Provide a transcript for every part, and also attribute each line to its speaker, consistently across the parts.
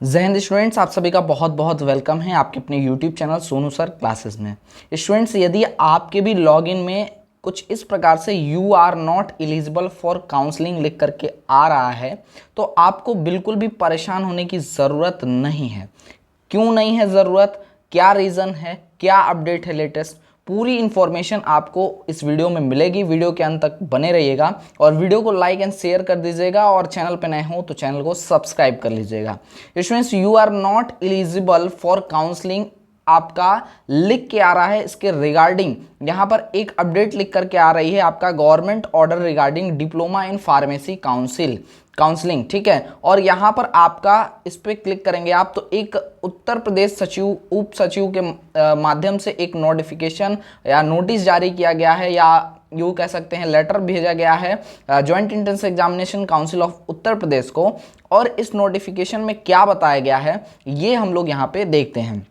Speaker 1: जय हिंद स्टूडेंट्स, आप सभी का बहुत बहुत वेलकम है आपके अपने YouTube channel Sonu sir classes में। स्टूडेंट्स, यदि आपके भी लॉगिन में कुछ इस प्रकार से you are not eligible for counselling लिख करके आ रहा है तो आपको बिल्कुल भी परेशान होने की ज़रूरत नहीं है। क्यों नहीं है ज़रूरत, क्या रीज़न है, क्या अपडेट है लेटेस्ट, पूरी इन्फॉर्मेशन आपको इस वीडियो में मिलेगी। वीडियो के अंत तक बने रहिएगा और वीडियो को लाइक एंड शेयर कर दीजिएगा और चैनल पे नए हो तो चैनल को सब्सक्राइब कर लीजिएगा। Students, you are not eligible for counselling आपका लिख के आ रहा है। इसके रिगार्डिंग यहाँ पर एक अपडेट लिख करके आ रही है, आपका government order regarding diploma in pharmacy counselling, ठीक है। और यहाँ पर आपका इस पर क्लिक करेंगे आप तो एक उत्तर प्रदेश सचिव उप सचिव के माध्यम से एक नोटिफिकेशन या नोटिस जारी किया गया है, या यूँ कह सकते हैं लेटर भेजा गया है joint entrance examination council of Uttar Pradesh को। और इस नोटिफिकेशन में क्या बताया गया है ये हम लोग यहाँ पे देखते हैं।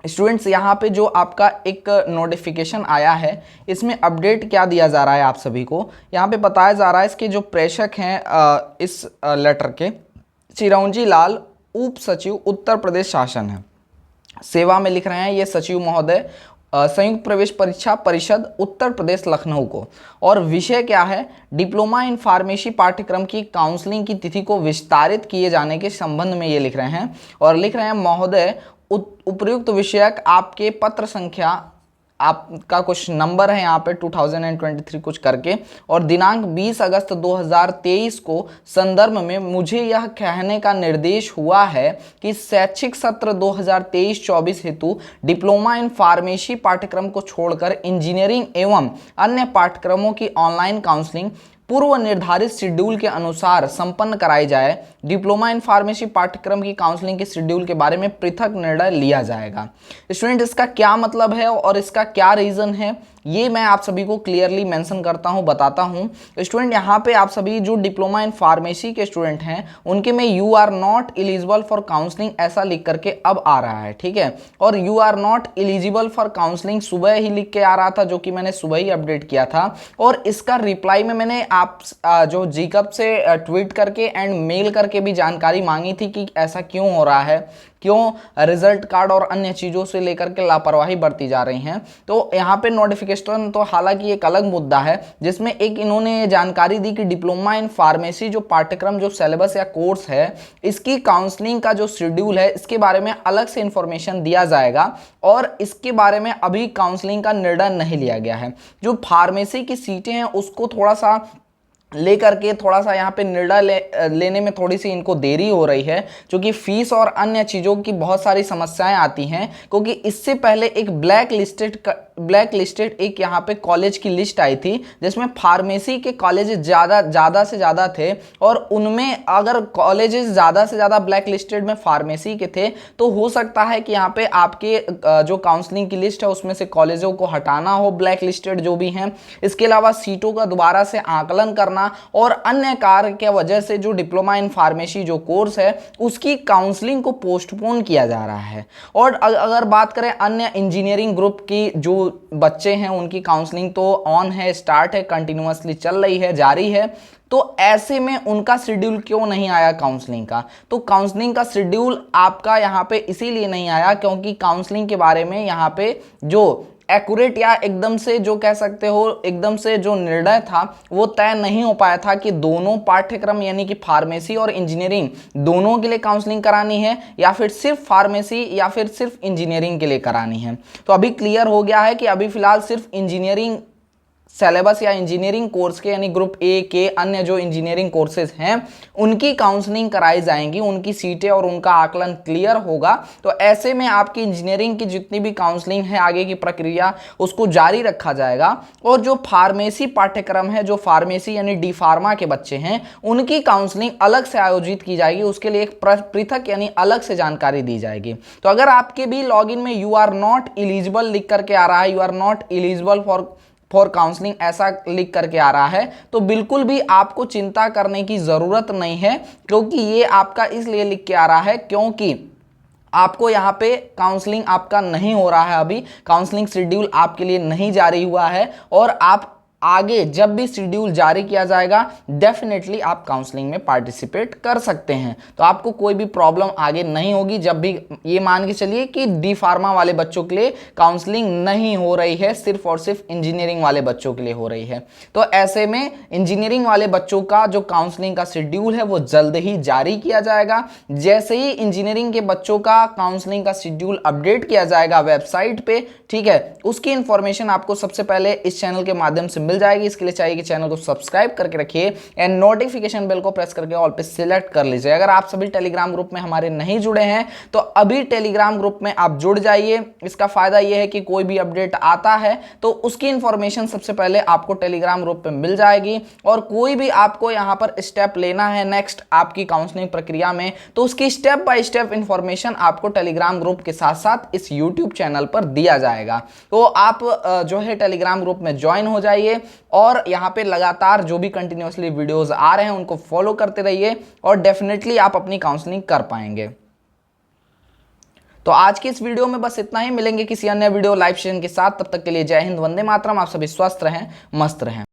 Speaker 1: स्टूडेंट्स, यहाँ पे जो आपका एक नोटिफिकेशन आया है इसमें अपडेट क्या दिया जा रहा है आप सभी को यहाँ पे बताया जा रहा है। इसके जो प्रेषक हैं इस लेटर के चिरंजी लाल उप सचिव उत्तर प्रदेश शासन है, सेवा में लिख रहे हैं ये सचिव महोदय संयुक्त प्रवेश परीक्षा परिषद उत्तर प्रदेश लखनऊ को। और विषय क्या है, डिप्लोमा इन फार्मेसी पाठ्यक्रम की काउंसलिंग की तिथि को विस्तारित किए जाने के संबंध में ये लिख रहे हैं। और लिख रहे हैं महोदय उपयुक्त विषयक आपके पत्र संख्या आपका कुछ नंबर है यहाँ पे 2023 कुछ करके और दिनांक 20 अगस्त 2023 को संदर्भ में मुझे यह कहने का निर्देश हुआ है कि शैक्षिक सत्र 2023-24 हेतु डिप्लोमा इन फार्मेसी पाठ्यक्रम को छोड़कर इंजीनियरिंग एवं अन्य पाठ्यक्रमों की ऑनलाइन काउंसलिंग पूर्व निर्धारित शेड्यूल के अनुसार संपन्न कराई जाए। डिप्लोमा इन फार्मेसी पाठ्यक्रम की काउंसलिंग के शेड्यूल के बारे में पृथक निर्णय लिया जाएगा। स्टूडेंट, इसका क्या मतलब है और इसका क्या रीज़न है ये मैं आप सभी को क्लियरली मेंशन करता हूं, बताता हूं। स्टूडेंट, यहाँ पे आप सभी जो डिप्लोमा इन फार्मेसी के स्टूडेंट हैं उनके में you are not eligible for counselling ऐसा लिख करके अब आ रहा है, ठीक है। और you are not eligible for counselling सुबह ही लिख के आ रहा था, जो कि मैंने सुबह ही अपडेट किया था। और इसका रिप्लाई में मैंने आप जो जीकअप से ट्वीट करके एंड मेल करके भी जानकारी मांगी थी कि ऐसा क्यों हो रहा है, क्यों रिजल्ट कार्ड और अन्य चीज़ों से लेकर के लापरवाही बरती जा रही हैं। तो यहाँ पे नोटिफिकेशन तो हालांकि एक अलग मुद्दा है जिसमें एक इन्होंने जानकारी दी कि डिप्लोमा इन फार्मेसी जो पाठ्यक्रम जो सिलेबस या कोर्स है इसकी काउंसलिंग का जो शेड्यूल है इसके बारे में अलग से इंफॉर्मेशन दिया जाएगा और इसके बारे में अभी काउंसलिंग का निर्णय नहीं लिया गया है। जो फार्मेसी की सीटें हैं उसको थोड़ा सा लेकर के थोड़ा सा यहाँ पे निर्णय लेने में थोड़ी सी इनको देरी हो रही है, क्योंकि फीस और अन्य चीज़ों की बहुत सारी समस्याएं आती हैं। क्योंकि इससे पहले एक ब्लैक लिस्टेड एक यहाँ पे कॉलेज की लिस्ट आई थी जिसमें फार्मेसी के कॉलेजेस ज़्यादा से ज़्यादा थे और उनमें अगर कॉलेजेस ज़्यादा से ज़्यादा ब्लैक लिस्टेड में फार्मेसी के थे तो हो सकता है कि यहाँ पे आपके जो काउंसलिंग की लिस्ट है उसमें से कॉलेजों को हटाना हो ब्लैक लिस्टेड जो भी हैं। इसके अलावा सीटों का दोबारा से आकलन करना और अन्य कार्य के वजह से जो डिप्लोमा इन फार्मेसी जो कोर्स है उसकी काउंसलिंग को पोस्टपोन किया जा रहा है। और अगर बात करें अन्य इंजीनियरिंग ग्रुप की जो बच्चे हैं उनकी काउंसलिंग तो ऑन है, स्टार्ट है, कंटिन्यूअसली चल रही है, जारी है। तो ऐसे में उनका शेड्यूल क्यों नहीं आया काउंसलिंग का? तो काउंसलिंग का शेड्यूल आपका यहाँ पे इसीलिए नहीं आया क्योंकि काउंसलिंग के बारे में यहाँ पे जो एक्यूरेट या एकदम से जो कह सकते हो एकदम से जो निर्णय था वो तय नहीं हो पाया था कि दोनों पाठ्यक्रम यानी कि फार्मेसी और इंजीनियरिंग दोनों के लिए काउंसलिंग करानी है या फिर सिर्फ फार्मेसी या फिर सिर्फ इंजीनियरिंग के लिए करानी है। तो अभी क्लियर हो गया है कि अभी फिलहाल सिर्फ इंजीनियरिंग सिलेबस या इंजीनियरिंग कोर्स के यानी ग्रुप ए के अन्य जो इंजीनियरिंग कोर्सेज हैं उनकी काउंसलिंग कराई जाएंगी, उनकी सीटें और उनका आकलन क्लियर होगा। तो ऐसे में आपकी इंजीनियरिंग की जितनी भी काउंसलिंग है आगे की प्रक्रिया उसको जारी रखा जाएगा। और जो फार्मेसी पाठ्यक्रम है, जो फार्मेसी यानी डी फार्मा के बच्चे हैं उनकी काउंसलिंग अलग से आयोजित की जाएगी, उसके लिए एक पृथक यानी अलग से जानकारी दी जाएगी। तो अगर आपके भी लॉगिन में यू आर नॉट एलिजिबल लिख करके आ रहा है, you are not eligible for counselling ऐसा लिख करके आ रहा है तो बिल्कुल भी आपको चिंता करने की ज़रूरत नहीं है, क्योंकि ये आपका इसलिए लिख के आ रहा है क्योंकि आपको यहाँ पे काउंसलिंग आपका नहीं हो रहा है, अभी काउंसलिंग शेड्यूल आपके लिए नहीं जारी हुआ है और आप आगे जब भी शेड्यूल जारी किया जाएगा डेफिनेटली आप काउंसलिंग में पार्टिसिपेट कर सकते हैं। तो आपको कोई भी प्रॉब्लम आगे नहीं होगी। जब भी ये मान के चलिए कि डी फार्मा वाले बच्चों के लिए काउंसलिंग नहीं हो रही है, सिर्फ और सिर्फ इंजीनियरिंग वाले बच्चों के लिए हो रही है, तो ऐसे में इंजीनियरिंग वाले बच्चों का जो काउंसलिंग का शेड्यूल है वो जल्द ही जारी किया जाएगा। जैसे ही इंजीनियरिंग के बच्चों का काउंसलिंग का शेड्यूल अपडेट किया जाएगा वेबसाइट पे, ठीक है, उसकी इंफॉर्मेशन आपको सबसे पहले इस चैनल के माध्यम से मिल जाएगी। इसके लिए चाहिए कि चैनल को सब्सक्राइब करके रखिए एंड नोटिफिकेशन बेल को प्रेस करके ऑल पे सिलेक्ट कर लीजिए। अगर आप सभी टेलीग्राम ग्रुप में हमारे नहीं जुड़े हैं तो अभी टेलीग्राम ग्रुप में आप जुड़ जाइए। इसका फायदा यह है कि कोई भी अपडेट आता है तो उसकी इंफॉर्मेशन सबसे पहले आपको टेलीग्राम ग्रुप पे मिल जाएगी, और कोई भी आपको यहां पर स्टेप लेना है नेक्स्ट आपकी काउंसलिंग प्रक्रिया में, तो उसकी स्टेप बाय स्टेप इंफॉर्मेशन आपको टेलीग्राम ग्रुप के साथ साथ इस यूट्यूब चैनल पर दिया जाएगा। तो आप जो है टेलीग्राम ग्रुप में ज्वाइन हो जाइए और यहाँ पे लगातार जो भी कंटिन्यूअसली वीडियोस आ रहे हैं उनको फॉलो करते रहिए और डेफिनेटली आप अपनी काउंसलिंग कर पाएंगे। तो आज की इस वीडियो में बस इतना ही। मिलेंगे किसी अन्य वीडियो लाइव सेशन के साथ, तब तक के लिए जय हिंद, वंदे मातरम। आप सभी स्वस्थ रहें, मस्त रहें।